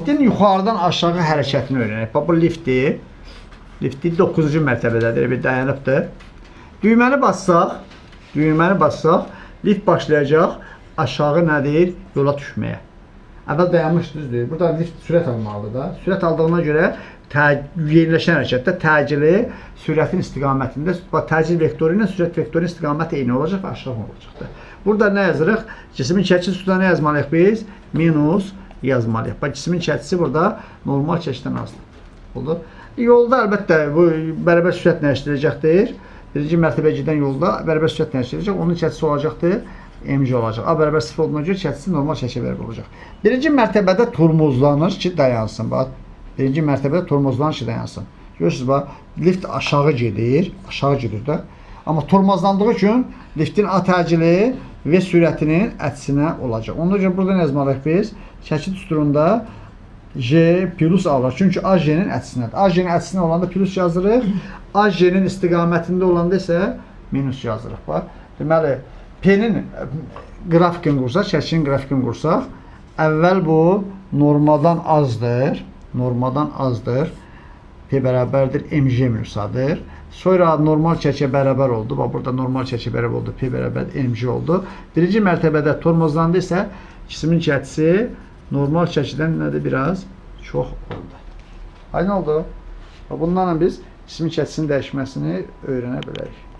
Liftin yuxarıdan aşağı hərəkətini öyrənək. Bu lifti 9-cu mərtəbədədir, bir dayanıbdır. Düyməni bassaq, lift başlayacaq aşağı nədir? Yola düşməyə. Əvvəl dayanmış düzdür. Burada lift sürət almalıdır da. Sürət aldığına görə yerləşən hərəkətdə təcili sürətin istiqamətində, təcil vektoru ilə sürət vektorunun istiqaməti eyni olacaq və aşağı olacaqdır. Burada nə yazırıq? Cismin çəkisi suda nə yazmalıyıq biz? Minus yazmalıyıq. Cismin çəkisi burada normal çəkisidən azdır. Oldu. Yolda əlbəttə bu bərabər sürət nəşdiriləcəkdir. Birinci mərtəbəyə gedən yolda bərabər sürət nəşdiriləcək. Onun çəkisi olacaqdır. MC olacaq. A bərabər 0 olduğuna görə çəkisi normal çəkiyə bərabər olacaq. Birinci mərtəbədə tormozlanır ki, dayansın. Bax, birinci mərtəbədə tormozlanır ki, dayansın. Görürsünüz, bax, lift aşağı gedir də. Amma tormozlandığı üçün liftin A təcili və sürətinin əksinə olacaq. Ondan görə burada nə yazmalıyıq biz? Çəki düsturunda J plus A var. Çünki A J'nin əksinədir. A J'nin əksinə olanda plus yazırıq. A J'nin istiqamətində olanda isə minus yazırıq. Bax, deməli, P-nin qrafikini qursaq, çəkinin qrafikini qursaq, əvvəl bu normaldan azdır. Normaldan azdır. P bərabərdir, MJ minus A-dır. Sonra normal çəkiyə bərabər oldu. Bax, burada normal çəkiyə bərabər oldu. P bərabərdir, MJ oldu. Birinci mərtəbədə tormozlandı isə cismin çəkisi normal çəkidən nədir? Biraz çox oldu. Aynı oldu. Bunlarla biz cismin çəkisinin dəyişməsini öyrənə bilərik.